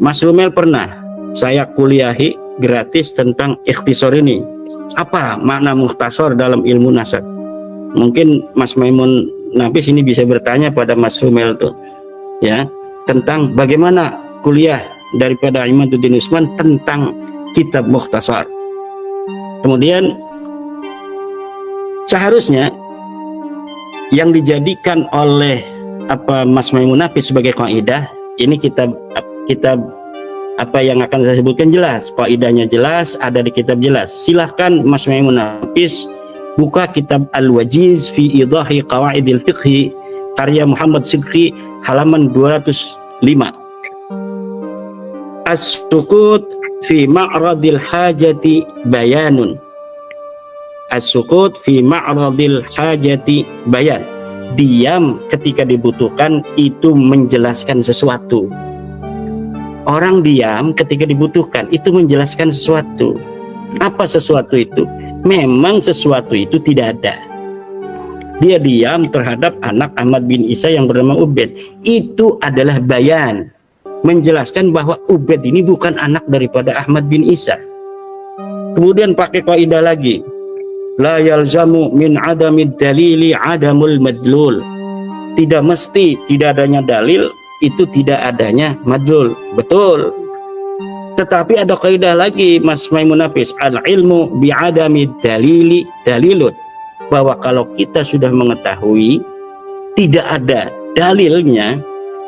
Mas Rumel pernah saya kuliahi gratis tentang ikhtisor ini. Apa makna mukhtasar dalam ilmu nasab? Mungkin Mas Maimun Nafis ini bisa bertanya pada Mas Rumel tuh, ya, tentang bagaimana kuliah daripada Imaduddin Usman tentang kitab mukhtasar. Kemudian seharusnya yang dijadikan oleh Mas Maimun Nafis sebagai kaidah, ini kitab apa yang akan saya sebutkan jelas, kaidahnya jelas, ada di kitab jelas. Silahkan Mas Maimun Nafis buka kitab Al-Wajiz fi Idahi Qawaidil Fiqhi karya Muhammad Sidqi halaman 205. As-sukut fi ma'radil hajati bayanun. As-sukut fi ma'radil hajati bayan. Diam ketika dibutuhkan itu menjelaskan sesuatu. Orang diam ketika dibutuhkan itu menjelaskan sesuatu. Apa sesuatu itu? Memang sesuatu itu tidak ada. Dia diam terhadap anak Ahmad bin Isa yang bernama Ubaid. Itu adalah bayan, menjelaskan bahwa Ubaid ini bukan anak daripada Ahmad bin Isa. Kemudian pakai kaidah lagi, la yalzamu min adamid dalili adamul madlul. Tidak mesti tidak adanya dalil itu tidak adanya madlul. Betul. Tetapi ada kaidah lagi Mas Maimun Nafis, al ilmu bi'adami dalili dalilun, bahwa kalau kita sudah mengetahui tidak ada dalilnya,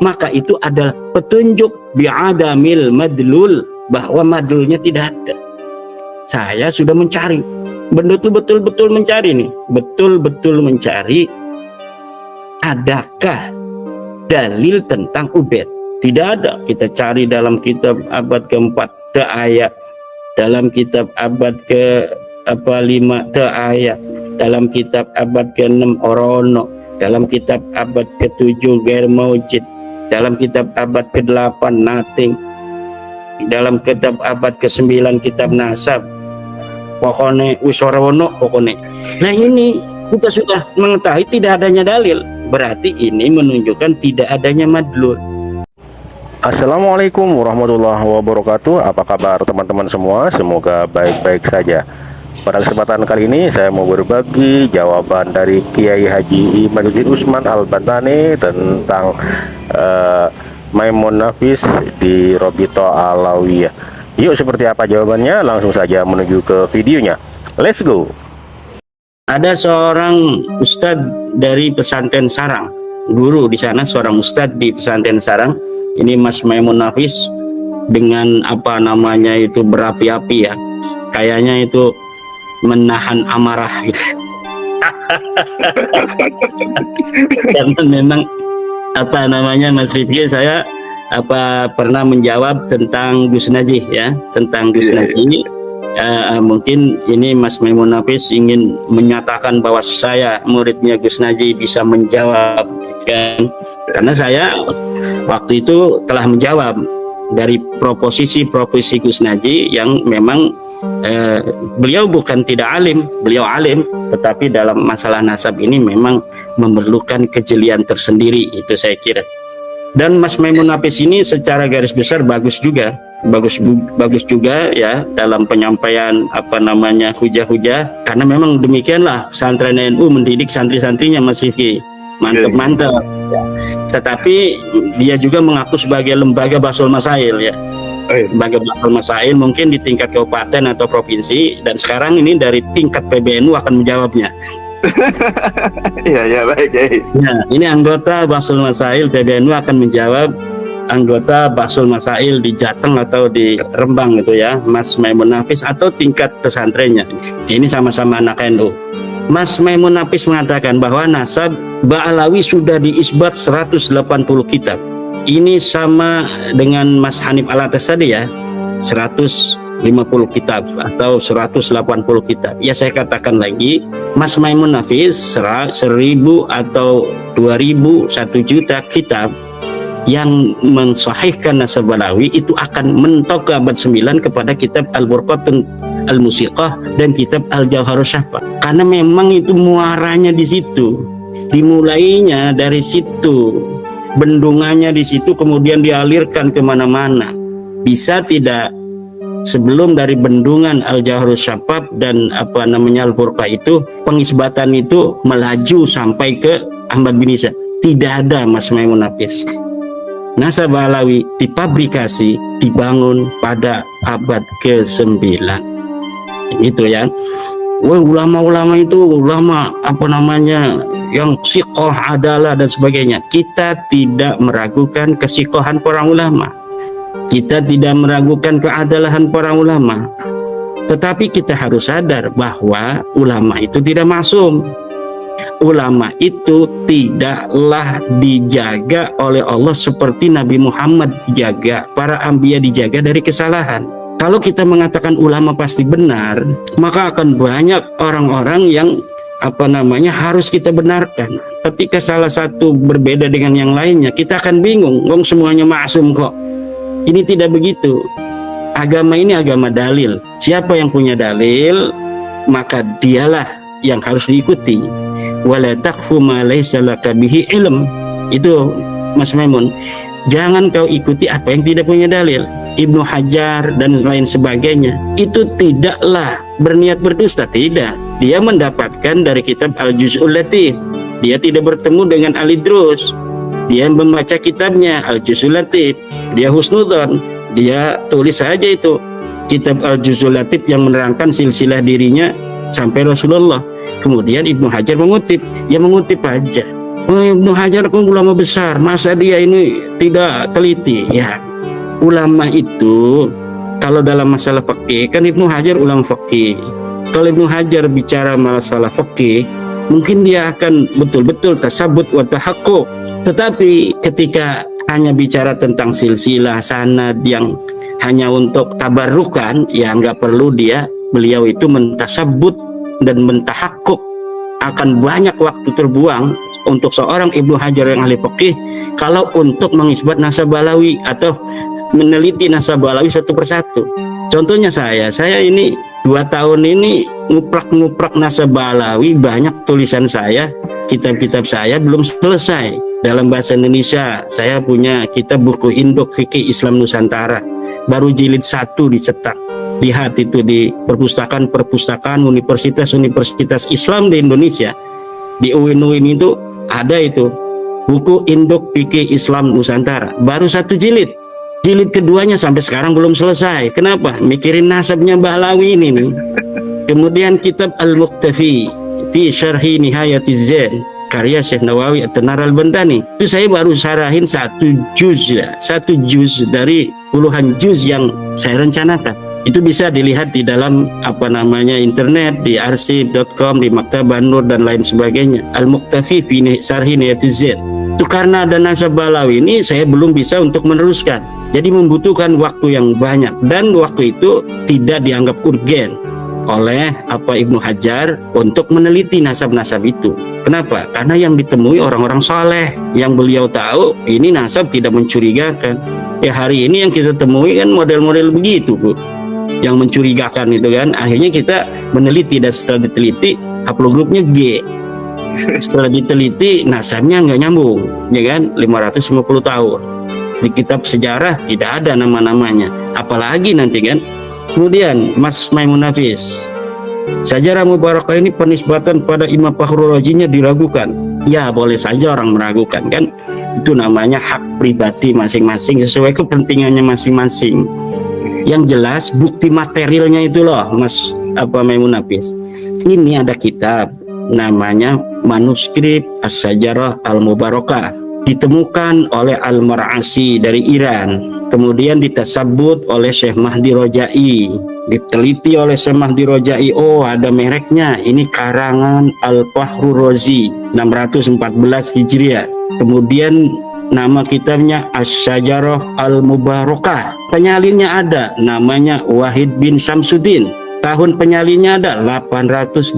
maka itu adalah petunjuk bi'adamil madlul, bahwa madlulnya tidak ada. Saya sudah mencari, betul-betul mencari nih, betul-betul mencari adakah dalil tentang Ubaid. Tidak ada. Kita cari dalam kitab abad ke-4 te ayat, dalam kitab abad ke-5 te ayat, dalam kitab abad ke-6 Orono, dalam kitab abad ke-7 Gair Maujid, dalam kitab abad ke-8 Nating, dalam kitab abad ke-9 kitab Nasab, pokoknya Wisorono pokoknya. Nah ini kita sudah mengetahui tidak adanya dalil, berarti ini menunjukkan tidak adanya madlul. Assalamualaikum warahmatullahi wabarakatuh. Apa kabar teman-teman semua? Semoga baik-baik saja. Pada kesempatan kali ini saya mau berbagi jawaban dari Kiai Haji Imaduddin Usman Al-Bantani tentang Maimun Nafis di Robito Alawiyah. Yuk, seperti apa jawabannya? Langsung saja menuju ke videonya. Let's go. Ada seorang ustadz dari pesantren Sarang, guru di sana, seorang ustadz di pesantren Sarang. Ini Mas Maimun Nafis dengan berapi-api ya, kayaknya itu menahan amarah gitu. Karena memang Mas Rifki, saya pernah menjawab tentang Gus Najih ya, tentang Gus Najih. Mungkin ini Mas Maimun Nafis ingin menyatakan bahwa saya muridnya Gus Najih bisa menjawab kan? Karena saya waktu itu telah menjawab dari proposisi Gus Najih yang memang beliau bukan tidak alim, beliau alim, tetapi dalam masalah nasab ini memang memerlukan kejelian tersendiri, itu saya kira. Dan Mas Maimun Nafis ini secara garis besar bagus juga ya dalam penyampaian hujah-hujah, karena memang demikianlah pesantren NU mendidik santri-santrinya Mas Rifki, mantap. Tetapi dia juga mengaku sebagai lembaga Bahsul Masail ya. Lembaga Bahsul Masail mungkin di tingkat kabupaten atau provinsi, dan sekarang ini dari tingkat PBNU akan menjawabnya. Ya baik. Nah, ini anggota Bahsul Masail PBNU akan menjawab anggota Bahsul Masail di Jateng atau di Rembang gitu ya, Mas Maimun Nafis, atau tingkat pesantrennya. Ini sama-sama anak NU. Mas Maimun Nafis mengatakan bahwa nasab Ba'alawi sudah diisbat 180 kitab. Ini sama dengan Mas Hanif Alatas tadi ya, 150 kitab atau 180 kitab. Ya saya katakan lagi, Mas Maimun Nafis 1000 atau 2000, 1 juta kitab yang mensahihkan nasab Ba'alawi itu akan mentok ke abad 9 kepada kitab Al-Burqatun Al-Musiqah dan kitab Al-Jauharus Syafa. Karena memang itu muaranya di situ, dimulainya dari situ, bendungannya di situ, kemudian dialirkan kemana-mana. bisa tidak sebelum dari bendungan Al-Jahrus Syafaf dan Al-Furqa itu pengisbatan itu melaju sampai ke Ahmad bin Isa? Tidak ada, Mas Maimun Hafiz. Nasab Alawi dipabrikasi, dibangun pada abad ke-9. Itu ya. Wah, ulama-ulama itu ulama yang siqoh, adalah dan sebagainya. Kita tidak meragukan kesikohan para ulama. Kita tidak meragukan keadalahan para ulama. Tetapi kita harus sadar bahwa ulama itu tidak maksum. Ulama itu tidaklah dijaga oleh Allah seperti Nabi Muhammad dijaga, para anbiya dijaga dari kesalahan. Kalau kita mengatakan ulama pasti benar, maka akan banyak orang-orang yang harus kita benarkan. Ketika salah satu berbeda dengan yang lainnya, kita akan bingung. Wong semuanya maksum kok. Ini tidak begitu. Agama ini agama dalil. Siapa yang punya dalil, maka dialah yang harus diikuti. Wala taqfu ma laysa laka bihi ilm. Itu Mas Maimun. Jangan kau ikuti apa yang tidak punya dalil. Ibnu Hajar dan lain sebagainya itu tidaklah berniat berdusta, tidak. Dia mendapatkan dari kitab Al-Juz'ul Latif. Dia tidak bertemu dengan Al-Idrus. Dia membaca kitabnya Al-Juz'ul Latif. Dia husnudzon. Dia tulis saja itu kitab Al-Juz'ul Latif yang menerangkan silsilah dirinya sampai Rasulullah. Kemudian Ibnu Hajar mengutip, ya mengutip aja. Oh, Ibnu Hajar pun ulama besar, masa dia ini tidak teliti? Ya, ulama itu kalau dalam masalah fikih kan Ibnu Hajar ulama fikih. Kalau Ibnu Hajar bicara masalah fikih, mungkin dia akan betul-betul tasabut wa tahaqquq. Tetapi ketika hanya bicara tentang silsilah sanad yang hanya untuk tabarrukan, ya nggak perlu beliau itu mentasabut dan mentahakuk. Akan banyak waktu terbuang untuk seorang Ibnu Hajar yang ahli fikih kalau untuk mengisbat nasab Alawi atau meneliti nasab Alawi satu persatu. Contohnya saya ini 2 tahun ini nguprak nasab Alawi, banyak tulisan saya, kitab-kitab saya belum selesai. Dalam bahasa Indonesia saya punya kitab buku induk fikih Islam Nusantara, baru jilid 1 dicetak. Lihat itu di perpustakaan universitas Islam di Indonesia, di UIN itu ada itu buku induk fikih Islam Nusantara, baru 1 jilid. Jilid keduanya sampai sekarang belum selesai. Kenapa? Mikirin nasabnya Bahlawi ini nih. Kemudian kitab Al-Muqtafi fi Syarhi Nihayatiz Zain karya Syekh Nawawi At-Tanar Al-Bantani, itu saya baru sarahin 1 juz dari puluhan juz yang saya rencanakan. Itu bisa dilihat di dalam internet, di arsip.com, di Maktabah Nur dan lain sebagainya. Al-Muqtafi fi Syarhi Nihayatiz Zain. Itu karena ada nasab Bahlawi ini saya belum bisa untuk meneruskan. Jadi membutuhkan waktu yang banyak, dan waktu itu tidak dianggap urgen oleh Ibnu Hajar untuk meneliti nasab-nasab itu. Kenapa? Karena yang ditemui orang-orang soleh yang beliau tahu ini nasab tidak mencurigakan. Ya hari ini yang kita temui kan model-model begitu, Bu, yang mencurigakan itu kan. Akhirnya kita meneliti, dan setelah diteliti haplogrupnya G. Setelah diteliti nasabnya nggak nyambung, ya kan, 550 tahun. Di kitab sejarah tidak ada nama-namanya, apalagi nanti kan. Kemudian Mas Maimun Hafiz, Sajarah Mubarakah ini penisbatan pada Imam Fakhrul Razinya diragukan. Ya boleh saja orang meragukan kan, itu namanya hak pribadi masing-masing sesuai kepentingannya masing-masing. Yang jelas bukti materialnya itu loh Mas Maimun Hafiz. Ini ada kitab namanya manuskrip As-Sajarah Al-Mubarakah, ditemukan oleh Al-Mar'asi dari Iran, kemudian ditasabut oleh Syekh Mahdi Rojai, diteliti oleh Syekh Mahdi Rojai. Oh, ada mereknya, ini karangan Al-Fakhrul Razi 614 Hijriah. Kemudian nama kitabnya As-Sajarah Al-Mubarakah, penyalinnya ada namanya Wahid bin Samsuddin, tahun penyalinnya ada 820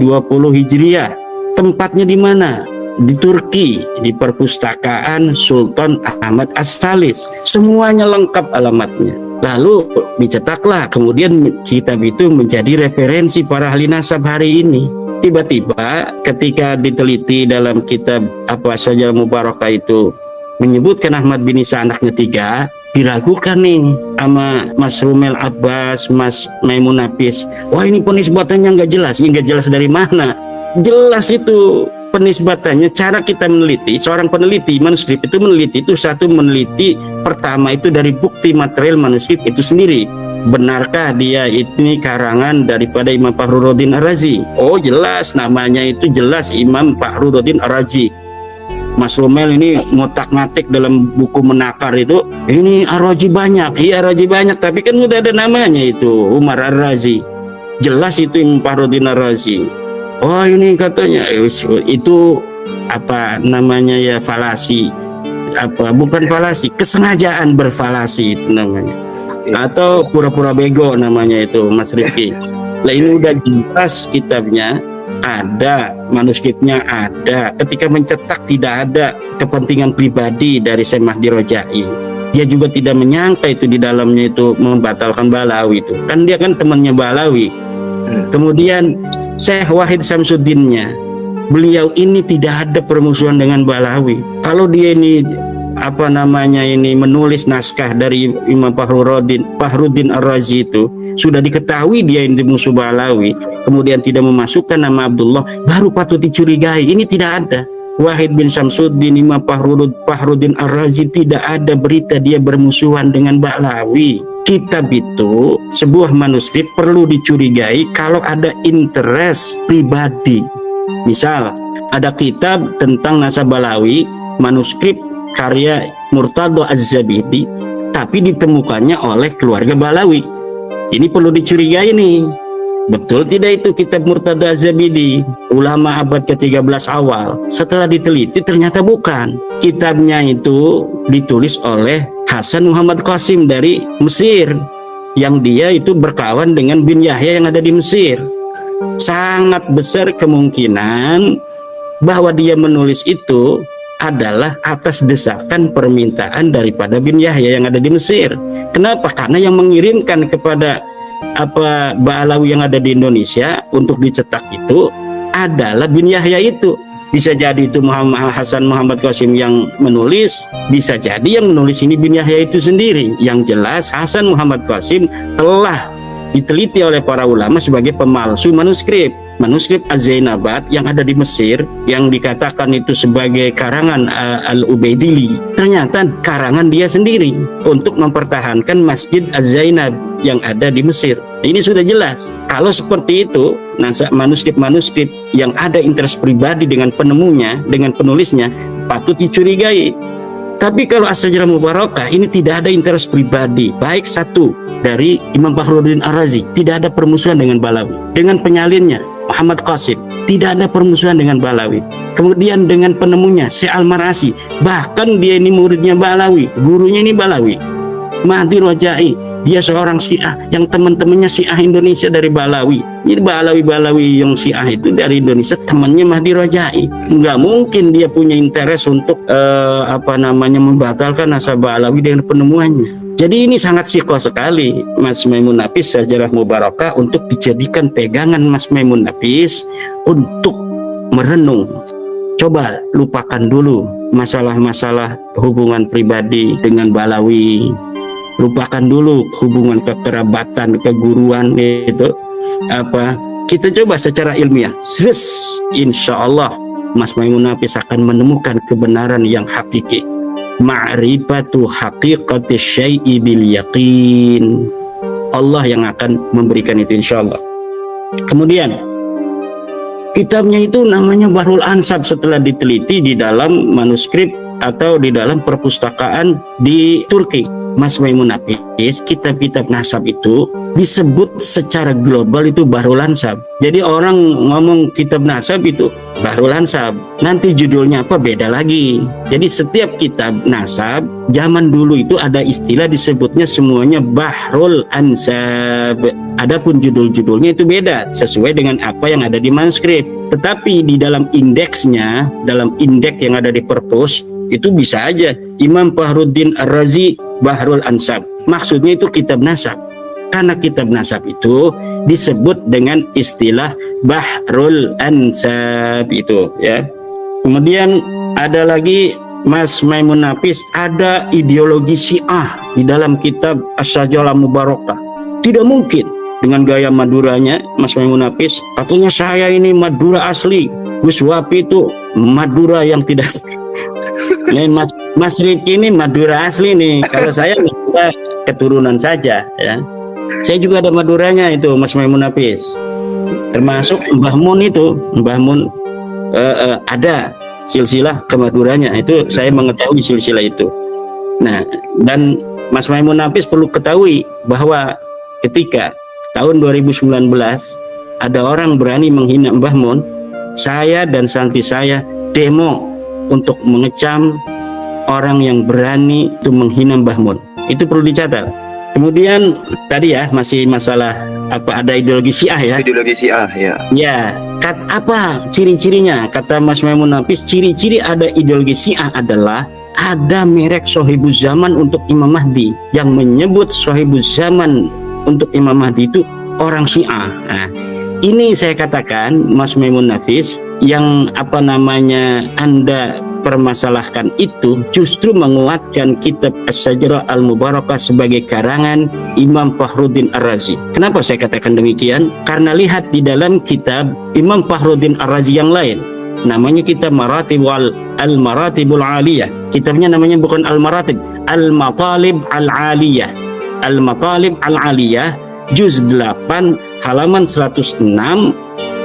Hijriah. Tempatnya di mana? Di Turki, di perpustakaan Sultan Ahmad As-Salis. Semuanya lengkap alamatnya. Lalu dicetaklah, kemudian kitab itu menjadi referensi para ahli nasab hari ini. Tiba-tiba ketika diteliti dalam kitab Sajarah Mubarakah itu menyebutkan Ahmad bin Isa anaknya 3, diragukan nih sama Mas Rumel Abbas, Mas Maimun Nafis. Wah, ini penisbatannya nggak jelas. Ini nggak jelas dari mana? Jelas itu penisbatannya. Cara kita meneliti, seorang peneliti manuskrip itu meneliti itu satu, meneliti pertama itu dari bukti material manuskrip itu sendiri. Benarkah dia ini karangan daripada Imam Fakhruddin Ar-Razi? Oh, jelas, namanya itu jelas Imam Fakhruddin Ar-Razi. Mas Romel ini ngotak-ngatik dalam buku menakar itu, ini Ar-Razi banyak, iya Ar-Razi banyak, tapi kan udah ada namanya itu Umar Ar-Razi, jelas itu Imam Fakhruddin Ar-Razi. Oh, ini katanya itu apa namanya ya, falasi, apa bukan falasi, kesengajaan berfalasi itu namanya, atau pura-pura bego namanya itu Mas Rifki. Lah ini udah jelas kitabnya ada, manuskripnya ada. Ketika mencetak tidak ada kepentingan pribadi dari Syekh Mahdi Rojai. Dia juga tidak menyangka itu di dalamnya itu membatalkan Balawi itu. Kan dia kan temannya Balawi. Kemudian Syekh Wahid Samsuddinnya, beliau ini tidak ada permusuhan dengan Balawi. Kalau dia ini apa namanya ini menulis naskah dari Imam Fakhruddin Ar-Razi itu sudah diketahui dia ini musuh Balawi, kemudian tidak memasukkan nama Abdullah, baru patut dicurigai. Ini tidak ada. Wahid bin Samsuddin, Imam Fakhruddin Ar-Razi, tidak ada berita dia bermusuhan dengan Balawi. Kitab itu, sebuah manuskrip perlu dicurigai kalau ada interest pribadi. Misal ada kitab tentang nasab Balawi, manuskrip karya Murtadha Az-Zabidi, tapi ditemukannya oleh keluarga Balawi. Ini perlu dicurigai nih, betul tidak itu kitab Murtadha Az-Zabidi, ulama abad ke-13 awal? Setelah diteliti ternyata bukan. Kitabnya itu ditulis oleh Hasan Muhammad Qasim dari Mesir, yang dia itu berkawan dengan bin Yahya yang ada di Mesir. Sangat besar kemungkinan bahwa dia menulis itu adalah atas desakan permintaan daripada bin Yahya yang ada di Mesir. Kenapa? Karena yang mengirimkan kepada apa Balawi yang ada di Indonesia untuk dicetak itu adalah bin Yahya itu. Bisa jadi itu Hasan Muhammad Qasim yang menulis, bisa jadi yang menulis ini bin Yahya itu sendiri. Yang jelas Hasan Muhammad Qasim telah diteliti oleh para ulama sebagai pemalsu manuskrip Az-Zainabat yang ada di Mesir, yang dikatakan itu sebagai karangan Al-Ubaidili, ternyata karangan dia sendiri untuk mempertahankan Masjid Az-Zainab yang ada di Mesir. Ini sudah jelas. Kalau seperti itu, manuskrip yang ada interest pribadi dengan penemunya, dengan penulisnya, patut dicurigai. Tapi kalau As-Sajarah Mubarakah ini tidak ada interest pribadi, baik satu dari Imam Fakhruddin Ar-Razi, tidak ada permusuhan dengan Balawi. Dengan penyalinnya Muhammad Qasim, tidak ada permusuhan dengan Balawi. Kemudian dengan penemunya Syekh Al-Marasi, bahkan dia ini muridnya Balawi, gurunya ini Balawi. Mahdi Rojai, dia seorang Syiah yang teman-temannya Syiah Indonesia dari Balawi. Jadi Balawi yang Syiah itu dari Indonesia, temannya Mahdi Rojai. Nggak mungkin dia punya interest untuk membatalkan nasab Balawi dengan penemuannya. Jadi ini sangat sikoh sekali Mas Maimun Nafis Sajarah Mubarakah untuk dijadikan pegangan Mas Maimun Nafis untuk merenung. Coba lupakan dulu masalah-masalah hubungan pribadi dengan Balawi. Lupakan dulu hubungan kekerabatan, keguruan itu kita coba secara ilmiah. Insya Allah Mas Maimun Nafis akan menemukan kebenaran yang hakiki. Ma'rifatu haqiqati syai'i bil yaqin. Allah yang akan memberikan itu insya Allah. Kemudian kitabnya itu namanya Bahrul Ansab setelah diteliti di dalam manuskrip atau di dalam perpustakaan di Turki. Mas Maimun Nafis, kitab-kitab nasab itu disebut secara global itu Bahrul Ansab. Jadi orang ngomong kitab nasab itu Bahrul Ansab, nanti judulnya apa beda lagi. Jadi setiap kitab nasab zaman dulu itu ada istilah disebutnya semuanya Bahrul Ansab. Adapun judul-judulnya itu beda sesuai dengan apa yang ada di manuskrip. Tetapi di dalam indeksnya, dalam indeks yang ada di perpus itu bisa aja Imam Fakhruddin Ar-Razi Bahrul Ansab. Maksudnya itu kitab nasab. Karena kitab nasab itu disebut dengan istilah Bahrul Ansab itu ya. Kemudian ada lagi Mas Maimun Nafis, ada ideologi Syiah di dalam kitab Asy-Syajarah Mubarakah. Tidak mungkin dengan gaya Maduranya Mas Maimun Nafis, katanya saya ini Madura asli, Gus Wapi itu Madura yang tidak Nih, Mas Rifki ini Madura asli nih. Kalau saya Madura keturunan saja ya. Saya juga ada Maduranya itu Mas Maimun Nafis. Termasuk Mbah Mun itu, Mbah Mun ada silsilah kemaduranya, itu saya mengetahui silsilah itu. Nah, dan Mas Maimun Nafis perlu ketahui bahwa ketika tahun 2019 ada orang berani menghina Mbah Mun, saya dan santri saya demo untuk mengecam orang yang berani itu menghina Mbah Mun. Itu perlu dicatat. Kemudian tadi ya masih masalah apa, ada ideologi Syiah ya. Ideologi Syiah ya. Ya, apa ciri-cirinya? Kata Mas Maimun Nafis, ciri-ciri ada ideologi Syiah adalah ada merek Sohibuz Zaman untuk Imam Mahdi. Yang menyebut Sohibuz Zaman untuk Imam Mahdi itu orang Syiah. Nah, ini saya katakan Mas Maimun Nafis, yang apa namanya Anda permasalahkan itu justru menguatkan kitab Asy-Syajarah Al-Mubarakah sebagai karangan Imam Fakhruddin Ar-Razi. Kenapa saya katakan demikian? Karena lihat di dalam kitab Imam Fakhruddin Ar-Razi yang lain, namanya kitab Al-Maratibul Aliyah. Kitabnya namanya bukan Al-Maratib, Al-Matalib Al-Aliyah. Al-Matalib Al-Aliyah juz 8 halaman 106.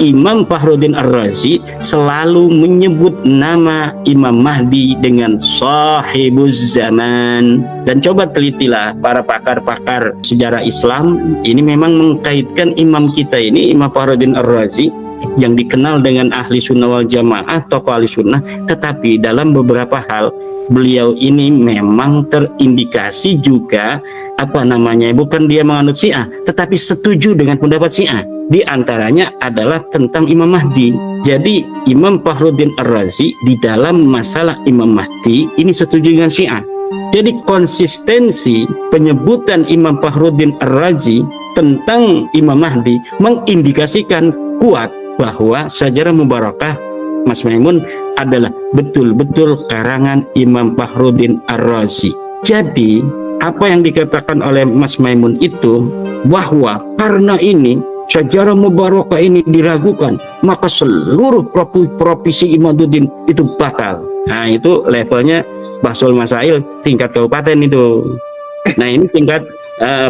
Imam Fakhruddin Ar-Razi selalu menyebut nama Imam Mahdi dengan Sahibuz Zaman. Dan coba telitilah para pakar-pakar sejarah Islam, ini memang mengkaitkan imam kita ini, Imam Fakhruddin Ar-Razi, yang dikenal dengan ahli sunnah wal jamaah, tokoh ahli sunnah, tetapi dalam beberapa hal beliau ini memang terindikasi juga apa namanya, bukan dia menganut Syiah, tetapi setuju dengan pendapat Syiah. Di antaranya adalah tentang Imam Mahdi. Jadi Imam Fakhruddin Ar-Razi di dalam masalah Imam Mahdi ini setuju dengan Syiah. Jadi konsistensi penyebutan Imam Fakhruddin Ar-Razi tentang Imam Mahdi mengindikasikan kuat bahwa Syajarah Mubarakah Mas Maimun adalah betul-betul karangan Imam Fakhruddin Ar-Razi. Jadi apa yang dikatakan oleh Mas Maimun itu, bahwa karena ini Syajarah Mubarakah ini diragukan, maka seluruh provinsi Imaduddin itu batal. Nah, itu levelnya Bahsul Masail tingkat kabupaten itu. Nah, ini tingkat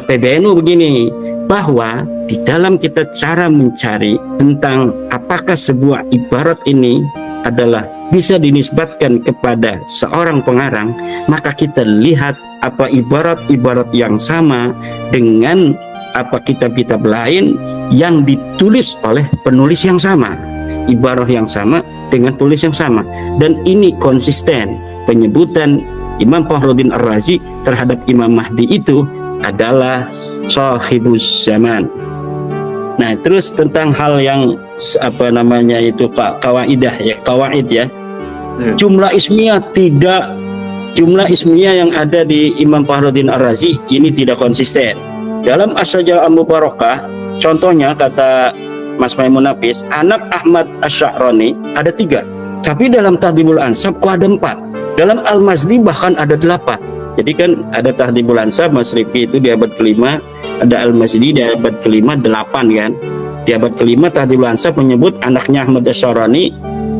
PBNU begini, bahwa di dalam kita cara mencari tentang apakah sebuah ibarat ini adalah bisa dinisbatkan kepada seorang pengarang, maka kita lihat apa ibarat-ibarat yang sama dengan apa kitab-kitab lain yang ditulis oleh penulis yang sama, ibarah yang sama dengan tulis yang sama, dan ini konsisten. Penyebutan Imam Fakhruddin Ar-Razi terhadap Imam Mahdi itu adalah Sahibuz Zaman. Nah, terus tentang hal yang apa namanya itu kawaidah ya, kawaid ya. Jumlah ismiyah yang ada di Imam Fakhruddin Ar-Razi ini tidak konsisten. Dalam Asy-Syajarah Al-Mubarakah, contohnya kata Mas Maimun Nafis, anak Ahmad Asy-Sya'rani ada 3, tapi dalam Tahdhibul Ansab kok ada 4. Dalam Al-Mazdi bahkan ada 8. Jadi kan ada Tahdhibul Ansab Mas Rifki itu di abad ke-5, ada Al-Mazdi di abad ke-5 8 kan. Di abad ke-5 Tahdhibul Ansab menyebut anaknya Ahmad Asy-Sya'rani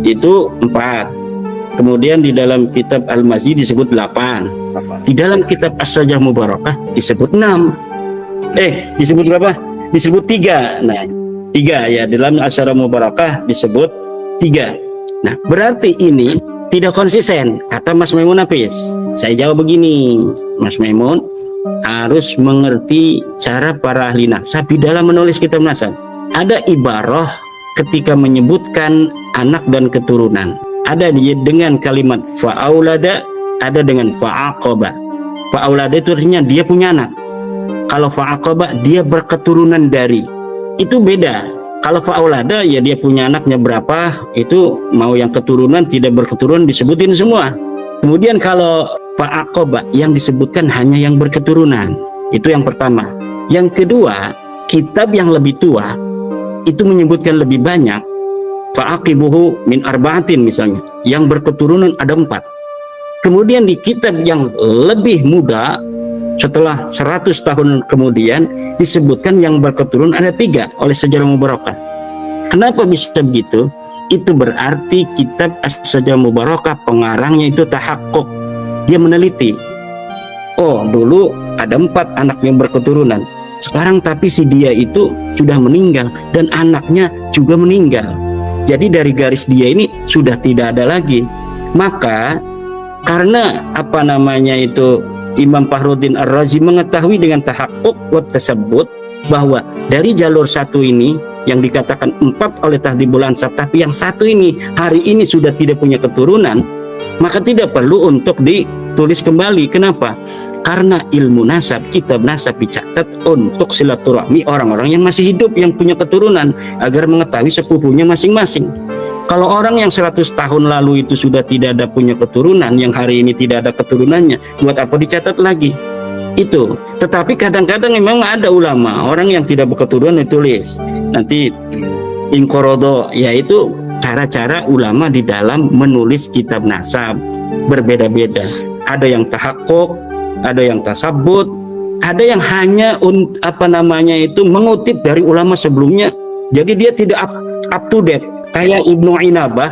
itu 4. Kemudian di dalam kitab Al-Mazdi disebut 8. Di dalam kitab Asy-Syajarah Mubarakah disebut 6. Disebut berapa? Disebut 3. Nah, 3 ya, dalam Asy-Syajarah Mubarakah disebut 3. Nah, berarti ini tidak konsisten, kata Mas Maimun Nafis. Saya jawab begini, Mas Maimun harus mengerti cara para ahli nasab di dalam menulis kitab nasab. Ada ibarah ketika menyebutkan anak dan keturunan. Ada dengan kalimat fa'aulada, ada dengan fa'aqaba. Fa'aulada itu artinya dia punya anak. Kalau fa'aqaba dia berketurunan dari. Itu beda. Kalau fa'aulada ya dia punya anaknya berapa, itu mau yang keturunan tidak berketurunan disebutin semua. Kemudian kalau fa'aqaba yang disebutkan hanya yang berketurunan. Itu yang pertama. Yang kedua, kitab yang lebih tua itu menyebutkan lebih banyak. Fa'aqibuhu min arba'atin misalnya, yang berketurunan ada 4. Kemudian di kitab yang lebih muda, setelah 100 tahun kemudian, disebutkan yang berketurunan ada 3 oleh Sajarah Mubarakah. Kenapa bisa begitu? Itu berarti kitab As-Sajarah Mubarakah pengarangnya itu tahakkuk, dia meneliti. Oh, dulu ada 4 anak yang berketurunan. Sekarang tapi si dia itu sudah meninggal dan anaknya juga meninggal. Jadi dari garis dia ini sudah tidak ada lagi. Maka karena Imam Fakhruddin Ar-Razi mengetahui dengan tahakkuk wa tasabbut bahwa dari jalur satu ini yang dikatakan 4 oleh Tahdhibul Ansab, tapi yang satu ini hari ini sudah tidak punya keturunan, maka tidak perlu untuk ditulis kembali. Kenapa? Karena ilmu nasab, kitab nasab dicatat untuk silaturahmi orang-orang yang masih hidup yang punya keturunan agar mengetahui sepupunya masing-masing. Kalau orang yang 100 tahun lalu itu sudah tidak ada punya keturunan, yang hari ini tidak ada keturunannya, buat apa dicatat lagi? Itu. Tetapi kadang-kadang memang ada ulama, orang yang tidak berketurunan ditulis. Nanti inkorodo, yaitu cara-cara ulama di dalam menulis kitab nasab berbeda-beda. Ada yang tahakkuk, ada yang tasabbut, ada yang hanya mengutip dari ulama sebelumnya. Jadi dia tidak up to date. Kayak Ibnu Inabah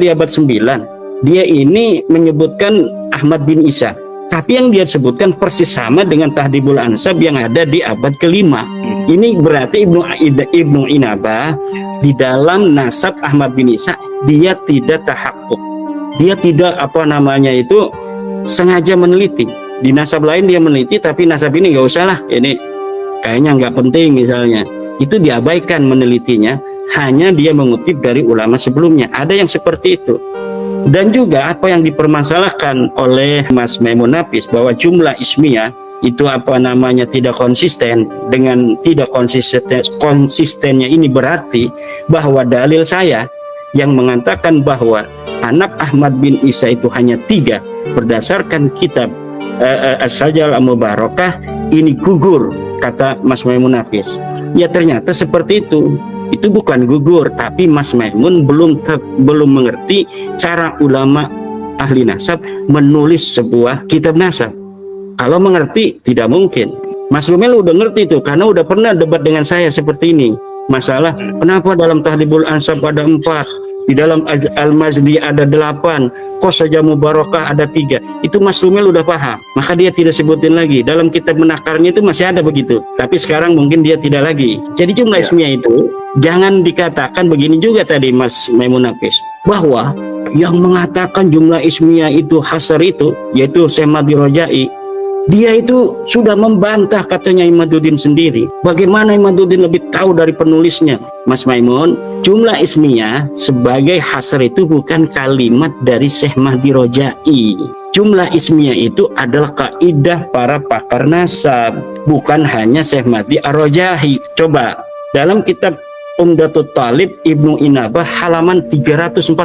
di abad 9, dia ini menyebutkan Ahmad bin Isa, tapi yang dia sebutkan persis sama dengan Tahdhibul Ansab yang ada di abad ke-5. Ini berarti Ibnu Inabah di dalam nasab Ahmad bin Isa dia tidak tahakkuk, dia tidak sengaja meneliti. Di nasab lain dia meneliti, tapi nasab ini nggak usah lah, ini kayaknya nggak penting misalnya, itu diabaikan menelitinya, hanya dia mengutip dari ulama sebelumnya. Ada yang seperti itu. Dan juga apa yang dipermasalahkan oleh Mas Maimun Nafis bahwa jumlah ismiyah itu tidak konsisten. Dengan tidak konsistennya ini berarti bahwa dalil saya yang mengatakan bahwa anak Ahmad bin Isa itu hanya 3 berdasarkan kitab As-Sajarah Mubarakah ini gugur, kata Mas Maimun Nafis. Ya ternyata seperti itu. Itu bukan gugur, tapi Mas Maimun belum mengerti cara ulama ahli nasab menulis sebuah kitab nasab. Kalau mengerti tidak mungkin. Mas Rumel udah ngerti itu karena udah pernah debat dengan saya seperti ini. Masalah kenapa dalam Tahdhibul Ansab ada 4, di dalam Al-Mazdi ada 8, kok saja Mubarakah ada 3. Itu Mas Rumel udah paham, maka dia tidak sebutin lagi. Dalam kitab menakarnya itu masih ada begitu, tapi sekarang mungkin dia tidak lagi. Jadi jumlah ismiyah itu jangan dikatakan begini juga tadi Mas Maimun Nafis, bahwa yang mengatakan jumlah ismiyah itu hasar itu yaitu Syekh Mahdi Rojai, dia itu sudah membantah katanya Imaduddin sendiri. Bagaimana Imaduddin lebih tahu dari penulisnya? Mas Maimun, jumlah ismiyah sebagai hasar itu bukan kalimat dari Syekh Mahdi Rojai. Jumlah ismiyah itu adalah kaidah para pakar nasab, bukan hanya Syekh Mahdi Ar-Rojai. Coba dalam kitab Umdatul Talib Ibnu Inabah halaman 340,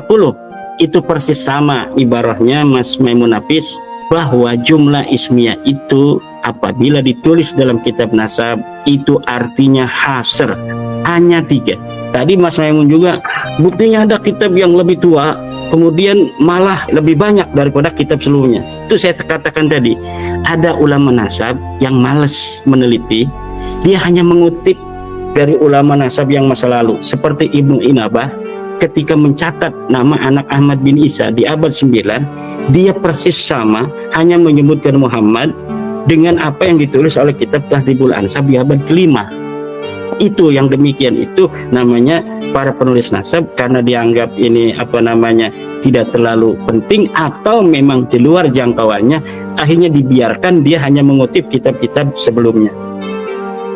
itu persis sama ibarahnya Mas Maimun Nafis, bahwa jumlah ismiyah itu apabila ditulis dalam kitab nasab itu artinya hasr, hanya 3. Tadi Mas Maimun juga buktinya ada kitab yang lebih tua kemudian malah lebih banyak daripada kitab sebelumnya. Itu saya katakan tadi, ada ulama nasab yang malas meneliti, dia hanya mengutip dari ulama nasab yang masa lalu. Seperti Ibnu Inabah ketika mencatat nama anak Ahmad bin Isa di abad 9, dia persis sama, hanya menyebutkan Muhammad dengan apa yang ditulis oleh kitab Tahdhibul Ansab di abad ke-5. Itu yang demikian itu namanya para penulis nasab, karena dianggap ini tidak terlalu penting atau memang di luar jangkauannya, akhirnya dibiarkan, dia hanya mengutip kitab-kitab sebelumnya.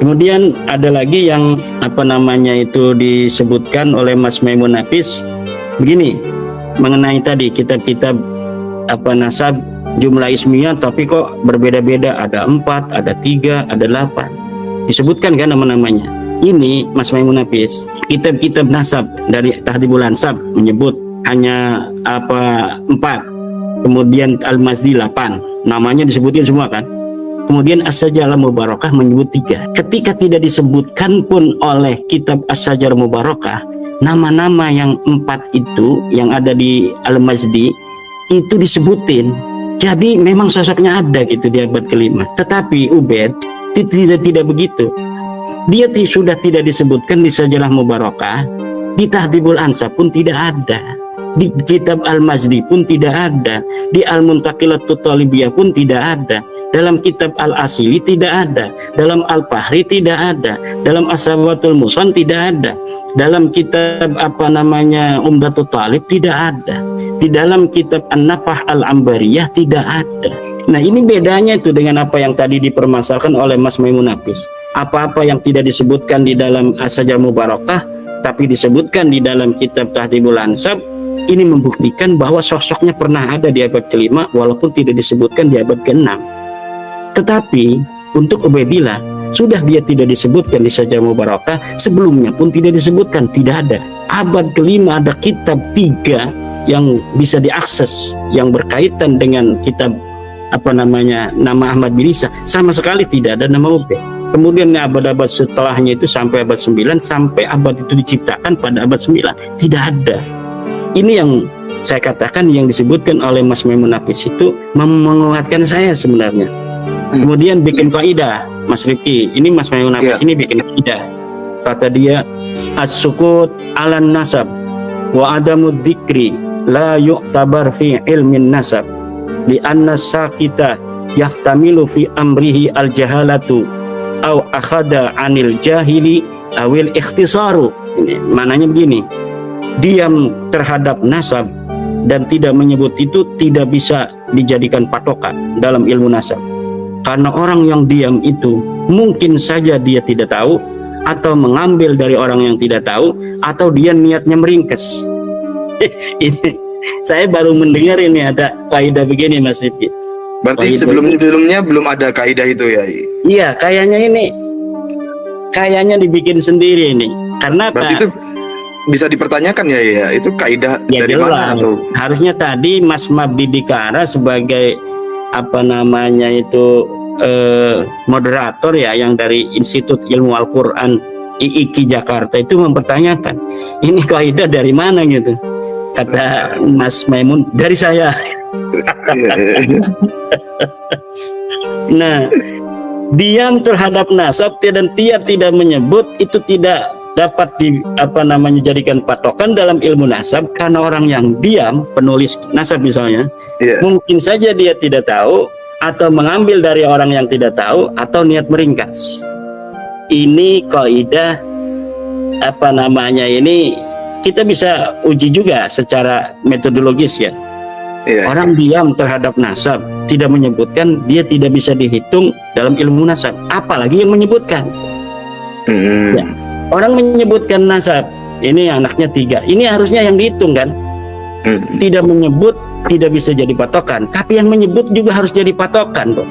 Kemudian ada lagi yang disebutkan oleh Mas Maimun Nafis begini, mengenai tadi kitab-kitab nasab jumlah ismiyah tapi kok berbeda-beda, ada 4, ada 3, ada 8, disebutkan kan nama-namanya. Ini Mas Maimun Nafis, kitab-kitab nasab dari Tahdhibul Ansab menyebut hanya 4, kemudian Al-Mazdi 8, namanya disebutin semua kan. Kemudian As-Sajarah Mubarakah menyebut 3. Ketika tidak disebutkan pun oleh kitab As-Sajarah Mubarakah nama-nama yang 4 itu yang ada di Al-Mazdi, itu disebutin. Jadi memang sosoknya ada gitu di abad kelima. Tetapi Ubaid tidak begitu. Dia sudah tidak disebutkan di Sajalah Mubarakah, di Tahdhibul Ansab pun tidak ada, di kitab Al-Mazdi pun tidak ada, di Al-Muntaqilatut Talibiyah pun tidak ada, dalam kitab Al-Asili tidak ada, dalam Al-Fahri tidak ada, dalam As-Sabatul Musan tidak ada, dalam kitab Umdatul Talib tidak ada, di dalam kitab An-Nafah Al-Ambariyah tidak ada. Nah, ini bedanya itu dengan apa yang tadi dipermasalahkan oleh Mas Maimun Nafis. Apa-apa yang tidak disebutkan di dalam As-Sajalah Mubarakah tapi disebutkan di dalam kitab Tahdhibul Ansab, ini membuktikan bahwa sosoknya pernah ada di abad kelima walaupun tidak disebutkan di abad ke-6. Tetapi untuk Ubaidillah sudah dia tidak disebutkan di Sajalah Mubarakah, sebelumnya pun tidak disebutkan, tidak ada. Abad kelima ada kitab 3 yang bisa diakses yang berkaitan dengan kitab nama Ahmad bin Isa, sama sekali tidak ada nama Ubaid. Kemudian abad-abad setelahnya itu sampai abad 9, sampai abad itu diciptakan pada abad 9, tidak ada. Ini yang saya katakan yang disebutkan oleh Mas Maimun Nafis itu menguatkan saya sebenarnya. Kemudian bikin kaidah, Mas Rifki, ini Mas Maimun Nafis ini bikin kaidah. Kata dia, as-sukut 'alan nasab wa adamud dzikri la yu'tabar fi ilmin nasab li anna sakita yahtamilu fi amrihi al-jahalatu au akhada anil jahili awil ikhtisaru. Ini maknanya begini, diam terhadap nasab dan tidak menyebut itu tidak bisa dijadikan patokan dalam ilmu nasab, karena orang yang diam itu mungkin saja dia tidak tahu atau mengambil dari orang yang tidak tahu, atau dia niatnya meringkes. Ini saya baru mendengar ini ada kaidah begini, Mas Rifki. Berarti sebelumnya belum ada kaidah itu ya? Iya, kayaknya dibikin sendiri ini. Karena berarti itu bisa dipertanyakan ya, itu kaidah ya, dari jelas. mana? Atau harusnya tadi Mas Mabdi Dikara sebagai moderator ya, yang dari Institut Ilmu Al-Quran IIKI Jakarta itu mempertanyakan ini kaidah dari mana gitu. Kata Mas Maimun, dari saya. Nah, diam terhadap nasab dan dia tidak menyebut itu tidak dapat dijadikan patokan dalam ilmu nasab, karena orang yang diam, penulis nasab misalnya, mungkin saja dia tidak tahu atau mengambil dari orang yang tidak tahu atau niat meringkas. Ini kaidah ini kita bisa uji juga secara metodologis ya. Orang diam terhadap nasab tidak menyebutkan, dia tidak bisa dihitung dalam ilmu nasab, apalagi yang menyebutkan. Ya. Orang menyebutkan nasab, ini anaknya 3, ini harusnya yang dihitung kan. Tidak menyebut tidak bisa jadi patokan, tapi yang menyebut juga harus jadi patokan tuh.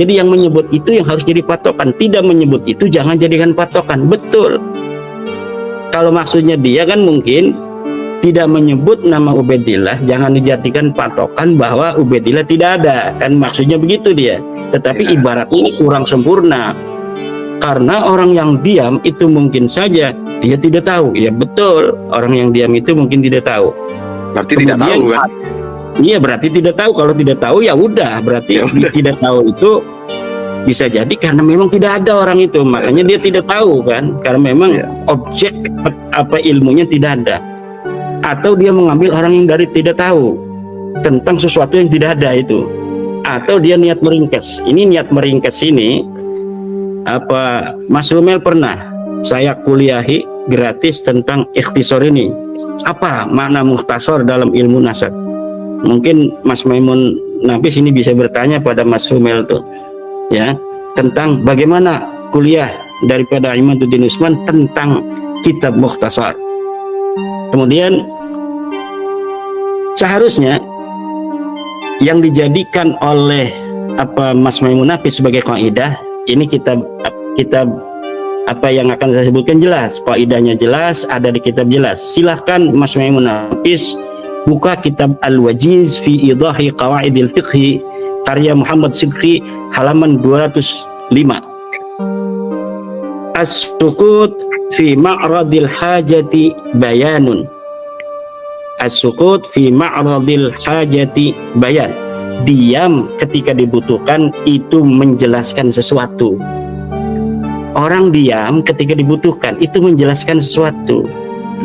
Jadi yang menyebut itu yang harus jadi patokan, tidak menyebut itu jangan jadikan patokan. Betul. Kalau maksudnya dia kan mungkin tidak menyebut nama Ubaidillah, jangan dijadikan patokan bahwa Ubaidillah tidak ada, kan maksudnya begitu dia. Tetapi ibarat ini kurang sempurna, karena orang yang diam itu mungkin saja dia tidak tahu. Ya betul, orang yang diam itu mungkin tidak tahu. Berarti kemudian, tidak tahu kan? Iya, berarti tidak tahu. Kalau tidak tahu ya udah, berarti tidak tahu itu bisa jadi karena memang tidak ada orang itu, makanya dia tidak tahu kan, karena memang objek ilmunya tidak ada, atau dia mengambil orang yang dari tidak tahu tentang sesuatu yang tidak ada itu, atau dia niat meringkas. Ini niat meringkas ini Mas Rumel pernah saya kuliahi gratis tentang ikhtisar ini, apa makna mukhtasar dalam ilmu nasab. Mungkin Mas Maimun Nafis ini bisa bertanya pada Mas Rumel tuh ya, tentang bagaimana kuliah daripada Imaduddin Usman tentang kitab mukhtasar. Kemudian seharusnya yang dijadikan oleh Mas Maimun Nafis sebagai kaidah, ini kitab yang akan saya sebutkan jelas, kaidahnya jelas, ada di kitab jelas. Silahkan Mas Maimun Nafis buka kitab Al-Wajiz fi Idahi Qawaidil Fiqhi karya Muhammad Sidqi halaman 205. As-sukut fi ma'radil hajati bayanun. As-sukut fi ma'radil hajati bayan. Diam ketika dibutuhkan itu menjelaskan sesuatu. Orang diam ketika dibutuhkan itu menjelaskan sesuatu.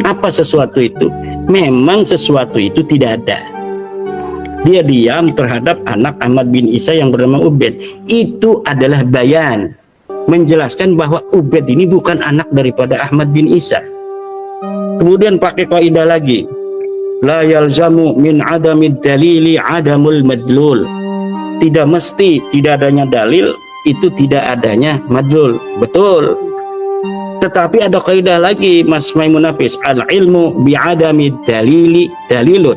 Apa sesuatu itu? Memang sesuatu itu tidak ada. Dia diam terhadap anak Ahmad bin Isa yang bernama Ubaid. Itu adalah bayan, menjelaskan bahwa Ubaid ini bukan anak daripada Ahmad bin Isa. Kemudian pakai kaidah lagi, la yalzamu min adamid dalili adamul madlul. Tidak mesti tidak adanya dalil itu tidak adanya madlul. Betul. Tetapi ada kaidah lagi Mas Maimun Hafiz, al ilmu bi adamid dalili dalilun,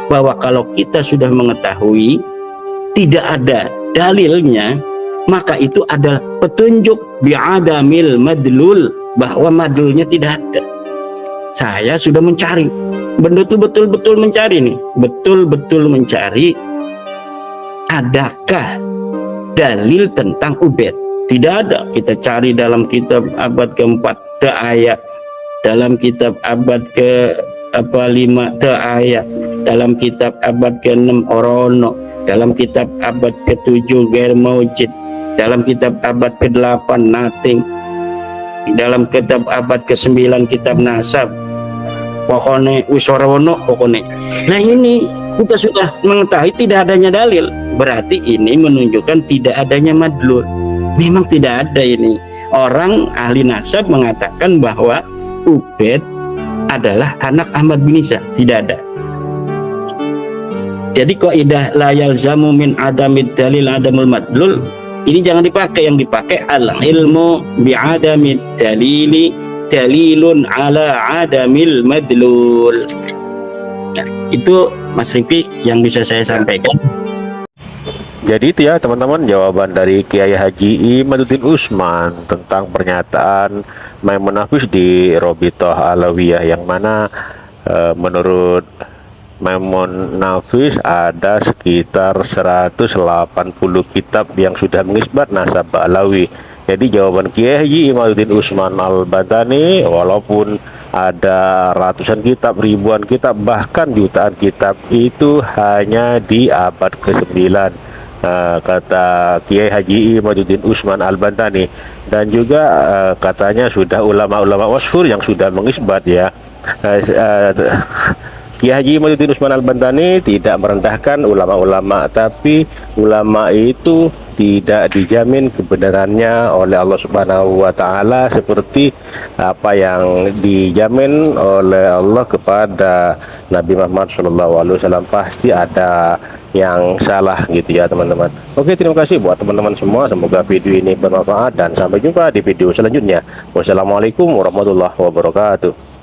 bahwa kalau kita sudah mengetahui tidak ada dalilnya, maka itu adalah petunjuk bi adamil madlul, bahwa madlulnya tidak ada. Saya sudah mencari, betul-betul mencari nih, betul-betul mencari adakah dalil tentang Ubaid. Tidak ada. Kita cari dalam kitab abad ke-4 ayat, dalam kitab abad ke-5 ayat, dalam kitab abad ke-6 Orono, dalam kitab abad ke-7 Gair Maujid, dalam kitab abad ke-8 Nating, dalam kitab abad ke-9 kitab Nasab, pokoknya Wisorono pokoknya. Nah ini kita sudah mengetahui tidak adanya dalil, berarti ini menunjukkan tidak adanya madlul. Memang tidak ada ini. Orang ahli nasab mengatakan bahwa Ubaid adalah anak Ahmad bin Isa, tidak ada. Jadi kaidah la yalzamu min adamid dalil adamul madlul ini jangan dipakai, yang dipakai al ilmu bi adamid dalili dalilun ala adamil madlul. Nah, itu Mas Rifki yang bisa saya sampaikan. Jadi itu ya teman-teman, jawaban dari Kiai Haji Imaduddin Usman tentang pernyataan Maimun Hafiz di Robitoh Alawiyah, yang mana menurut Maimun Hafiz ada sekitar 180 kitab yang sudah mengisbat nasab Alawi. Jadi jawaban Kiai Haji Imaduddin Usman Al-Badani, walaupun ada ratusan kitab, ribuan kitab, bahkan jutaan kitab, itu hanya di abad ke-9, kata Kiai Haji Imaduddin Usman Al-Bantani. Dan juga katanya sudah ulama-ulama masyhur yang sudah mengisbat ya. Kiai Haji Imaduddin Usman Al-Bantani tidak merendahkan ulama-ulama, tapi ulama itu tidak dijamin kebenarannya oleh Allah Subhanahu wa taala seperti apa yang dijamin oleh Allah kepada Nabi Muhammad SAW. Pasti ada yang salah gitu ya teman-teman. Oke, terima kasih buat teman-teman semua, semoga video ini bermanfaat dan sampai jumpa di video selanjutnya. Wassalamualaikum warahmatullahi wabarakatuh.